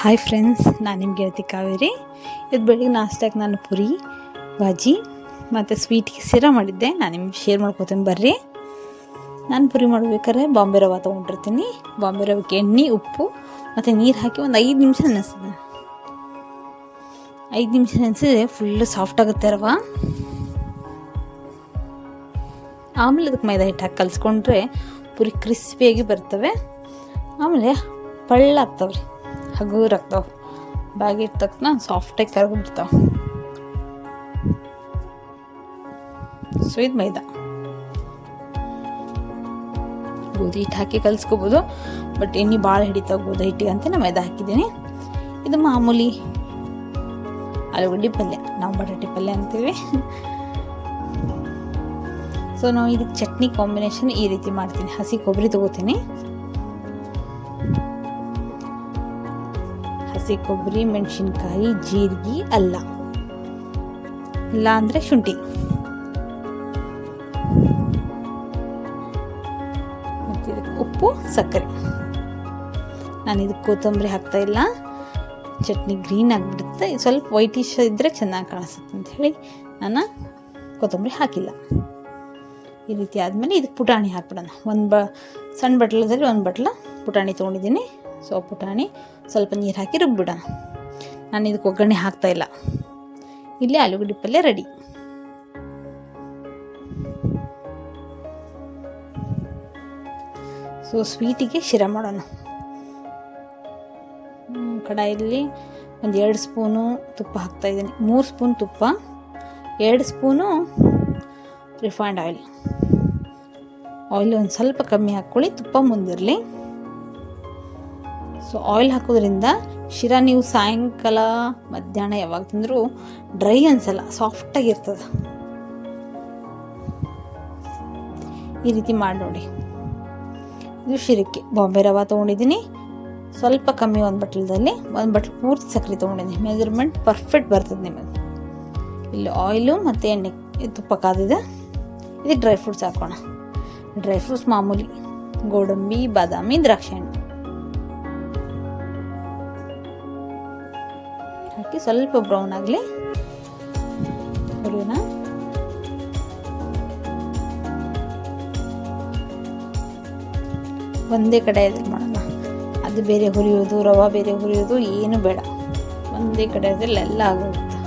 Hi friends, ನಾನು ನಿಮ್ಮ ಗೆಳತಿ ಕಾವೇರಿ. ಇದು ಬೆಳಿಗ್ಗೆ ನಾಷ್ಟಕ್ಕೆ ನಾನು ಪುರಿ ಬಾಜಿ ಮತ್ತು ಸ್ವೀಟ್ಗೆ ಸಿರಾ ಮಾಡಿದ್ದೆ. ನಾನು ನಿಮ್ಗೆ ಶೇರ್ ಮಾಡ್ಕೋತೀನಿ ಬರ್ರಿ. ನಾನು ಪುರಿ ಮಾಡ್ಬೇಕಾದ್ರೆ ಬಾಂಬೆ ರವೆ ತೊಗೊಂಡಿರ್ತೀನಿ. ಬಾಂಬೆ ರವೆಗೆ ಎಣ್ಣೆ, ಉಪ್ಪು ಮತ್ತು ನೀರು ಹಾಕಿ ಒಂದು 5 ನಿಮಿಷ ನೆನೆಸಿದೆ. 5 ನಿಮಿಷ ನೆನೆಸಿದ್ರೆ ಫುಲ್ಲು ಸಾಫ್ಟ್ ಆಗುತ್ತೆ ರವೆ. ಆಮೇಲೆ ಅದಕ್ಕೆ ಮೈದಾ ಹಿಟ್ಟು ಹಾಕಿ ಕಲಿಸ್ಕೊಂಡ್ರೆ ಪುರಿ ಕ್ರಿಸ್ಪಿಯಾಗಿ ಬರ್ತವೆ. ಆಮೇಲೆ ಪಳ್ಳಾಗ್ತಾವೆ ರೀ, ಹಗುರಾಗ್ತಾವೆ. ಬಾಗಿಟ್ಟ ತಕ್ಷಣ ಸಾಫ್ಟಾಗಿ ಕರಗಿಬಿಡ್ತಾವೆ. ಸೊ ಇದು ಮೈದಾ, ಗೋಧಿ ಹಿಟ್ಟು ಹಾಕಿ ಕಲಿಸ್ಕೋಬೋದು. ಬಟ್ ಎಣ್ಣೆ ಭಾಳ ಹಿಡಿತಾವೆ ಗೋಧಿ ಹಿಟ್ಟಿಗೆ ಅಂತ ನಾನು ಮೈದಾ ಹಾಕಿದ್ದೀನಿ. ಇದು ಮಾಮೂಲಿ ಆಲೂಗಡ್ಡೆ ಪಲ್ಯ, ನಾವು ಬಟಾಟೆ ಪಲ್ಯ ಅಂತೀವಿ. ಸೊ ನಾವು ಇದಕ್ಕೆ ಚಟ್ನಿ ಕಾಂಬಿನೇಷನ್ ಈ ರೀತಿ ಮಾಡ್ತೀನಿ. ಹಸಿ ಕೊಬ್ಬರಿ ತೊಗೋತೀನಿ, ಹಸಿ ಕೊಬ್ಬರಿ, ಮೆಣಸಿನ್ಕಾಯಿ, ಜೀರಿಗೆ, ಅಲ್ಲ ಅಂದರೆ ಶುಂಠಿ, ಮತ್ತು ಇದಕ್ಕೆ ಉಪ್ಪು, ಸಕ್ಕರೆ. ನಾನು ಇದಕ್ಕೆ ಕೊತ್ತಂಬರಿ ಹಾಕ್ತಾಯಿಲ್ಲ, ಚಟ್ನಿ ಗ್ರೀನ್ ಆಗಿಬಿಡುತ್ತೆ. ಸ್ವಲ್ಪ ವೈಟಿಶ್ ಇದ್ದರೆ ಚೆನ್ನಾಗಿ ಕಾಣಿಸುತ್ತೆ ಅಂಥೇಳಿ ನಾನು ಕೊತ್ತಂಬರಿ ಹಾಕಿಲ್ಲ. ಈ ರೀತಿ ಆದಮೇಲೆ ಇದಕ್ಕೆ ಪುಟಾಣಿ ಹಾಕ್ಬಿಡೋಣ. ಸಣ್ಣ ಬಟ್ಲದಲ್ಲಿ 1 ಬಟ್ಲ ಪುಟಾಣಿ ತೊಗೊಂಡಿದ್ದೀನಿ. ಸೊ ಪುಟಾಣಿ ಸ್ವಲ್ಪ ನೀರು ಹಾಕಿ ರುಬ್ಬಿಡೋಣ. ನಾನು ಇದಕ್ಕೆ ಒಗ್ಗರಣೆ ಹಾಕ್ತಾಯಿಲ್ಲ. ಇಲ್ಲಿ ಆಲೂಗಡ್ಡೆ ಪಲ್ಯ ರೆಡಿ. ಸೊ ಸ್ವೀಟಿಗೆ ಶಿರಾ ಮಾಡೋಣ. ಕಡಾಯಲ್ಲಿ 2 ಸ್ಪೂನು ತುಪ್ಪ ಹಾಕ್ತಾಯಿದ್ದೀನಿ. 3 ಸ್ಪೂನ್ ತುಪ್ಪ, 2 ಸ್ಪೂನು ರಿಫೈಂಡ್ ಆಯಿಲ್ ಒಂದು ಸ್ವಲ್ಪ ಕಮ್ಮಿ ಹಾಕ್ಕೊಳ್ಳಿ, ತುಪ್ಪ ಮುಂದಿರಲಿ. ಸೊ ಆಯಿಲ್ ಹಾಕೋದ್ರಿಂದ ಶಿರಾ ನೀವು ಸಾಯಂಕಾಲ ಮಧ್ಯಾಹ್ನ ಯಾವಾಗ ತಿಂದರೂ ಡ್ರೈ ಅನ್ಸಲ್ಲ, ಸಾಫ್ಟಾಗಿರ್ತದೆ. ಈ ರೀತಿ ಮಾಡಿ ನೋಡಿ. ಇದು ಶಿರಕ್ಕೆ ಬಾಂಬೆ ರವೆ ತೊಗೊಂಡಿದ್ದೀನಿ, ಸ್ವಲ್ಪ ಕಮ್ಮಿ 1 ಬಟ್ಲದಲ್ಲಿ 1 ಬಟ್ಲು ಪೂರ್ತಿ ಸಕ್ಕರೆ ತೊಗೊಂಡಿದ್ದೀನಿ. ಮೆಜರ್ಮೆಂಟ್ ಪರ್ಫೆಕ್ಟ್ ಬರ್ತದೆ ನಿಮಗೆ. ಇಲ್ಲಿ ಆಯಿಲು ಮತ್ತು ಎಣ್ಣೆ, ತುಪ್ಪ ಕಾದಿದೆ. ಇದಕ್ಕೆ ಡ್ರೈ ಫ್ರೂಟ್ಸ್ ಹಾಕೋಣ. ಡ್ರೈ ಫ್ರೂಟ್ಸ್ ಮಾಮೂಲಿ ಗೋಡಂಬಿ, ಬಾದಾಮಿ, ದ್ರಾಕ್ಷಿ ಹಣ್ಣು ಹಾಕಿ ಸ್ವಲ್ಪ ಬ್ರೌನ್ ಆಗಲಿ ಹುರಿಯೋಣ. ಒಂದೇ ಕಡೆ ಮಾಡೋಣ. ಅದು ಬೇರೆ ಹುರಿಯೋದು, ರವೆ ಬೇರೆ ಹುರಿಯೋದು ಏನು ಬೇಡ. ಒಂದೇ ಕಡೆಯಲ್ಲಿ ಎಲ್ಲ ಆಗೋಗುತ್ತೆ.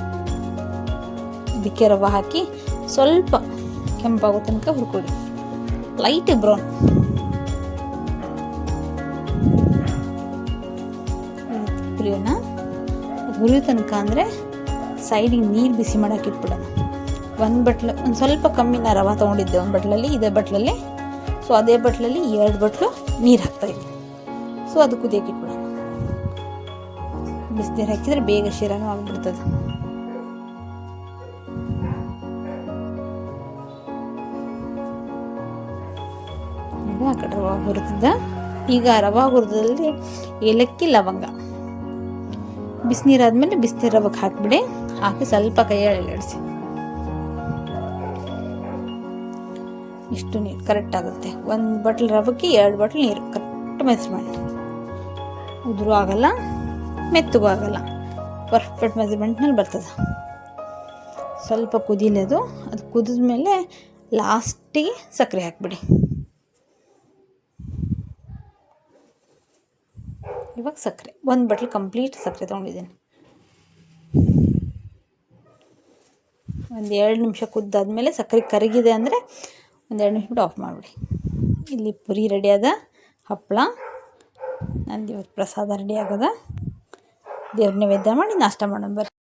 ಇದಕ್ಕೆ ರವೆ ಹಾಕಿ ಸ್ವಲ್ಪ ಕೆಂಪಾಗೋ ತನಕ ಹುರ್ಕೊಳ್ಳಿ, ಲೈಟ್ ಬ್ರೌನ್. ಹುರಿಯೋಣ. ಅದು ಹುರಿಯೋ ತನಕ ಅಂದರೆ ಸೈಡಿಗೆ ನೀರು ಬಿಸಿ ಮಾಡೋಕೆ ಇಟ್ಬಿಡೋಣ. 1 ಬಟ್ಲು, ಒಂದು ಸ್ವಲ್ಪ ಕಮ್ಮಿ ನಾ ರವೆ ತೊಗೊಂಡಿದ್ದೆ 1 ಬಟ್ಲಲ್ಲಿ, ಇದೇ ಬಟ್ಲಲ್ಲಿ. ಸೊ ಅದೇ ಬಟ್ಲಲ್ಲಿ 2 ಬಟ್ಲು ನೀರು ಹಾಕ್ತಾಯಿದ್ದೆ. ಸೊ ಅದು ಕುದಿಯೋಕೆ ಇಟ್ಬಿಡೋಣ. ಬಿಸಿನೀರು ಹಾಕಿದರೆ ಬೇಗ ಶಿರಾನು ಆಗಿಬಿಡ್ತದೆ. ಆ ಕಡೆ ರವೆ ಹುರಿದಿದ್ದ. ಈಗ ರವೆ ಹುರಿದಲ್ಲಿ ಏಲಕ್ಕಿ, ಲವಂಗ, ಬಿಸಿನೀರಾದ್ಮೇಲೆ ಬಿಸಿನೀರು ರವೆಗೆ ಹಾಕಿಬಿಡಿ. ಹಾಕಿ ಸ್ವಲ್ಪ ಕೈಯಲ್ಲಿ ಎಳಾಡಿಸಿ. ಇಷ್ಟು ನೀರು ಕರೆಕ್ಟ್ ಆಗುತ್ತೆ. 1 ಬಟ್ಲು ರವೆಗೆ 2 ಬಟ್ಲು ನೀರು ಕರೆಕ್ಟ್ ಮಿಕ್ಸ್ ಮಾಡಿ. ಉದುರು ಆಗಲ್ಲ, ಮೆತ್ತಗೂ ಆಗಲ್ಲ, ಪರ್ಫೆಕ್ಟ್ ಮೆಜರ್ಮೆಂಟ್ನಲ್ಲಿ ಬರ್ತದೆ. ಸ್ವಲ್ಪ ಕುದಿಲದು. ಅದು ಕುದಿದ ಮೇಲೆ ಲಾಸ್ಟಿಗೆ ಸಕ್ಕರೆ ಹಾಕಿಬಿಡಿ. ಇವಾಗ ಸಕ್ಕರೆ 1 ಬಟ್ಲು ಕಂಪ್ಲೀಟ್ ಸಕ್ಕರೆ ತೊಗೊಂಡಿದ್ದೀನಿ. 2 ನಿಮಿಷ ಕುದ್ದಾದ್ಮೇಲೆ ಸಕ್ಕರೆ ಕರಗಿದೆ ಅಂದರೆ 2 ನಿಮಿಷ ಬಿಟ್ಟು ಆಫ್ ಮಾಡಿಬಿಡಿ. ಇಲ್ಲಿ ಪುರಿ ರೆಡಿ ಆದ, ಹಪ್ಪಳ ನಂದು ಇವತ್ತು ಪ್ರಸಾದ ರೆಡಿ ಆಗದ. ದೇವ್ರ ನೈವೇದ್ಯ ಮಾಡಿ ನಾಷ್ಟ ಮಾಡೋಣ ಬರ್ರಿ.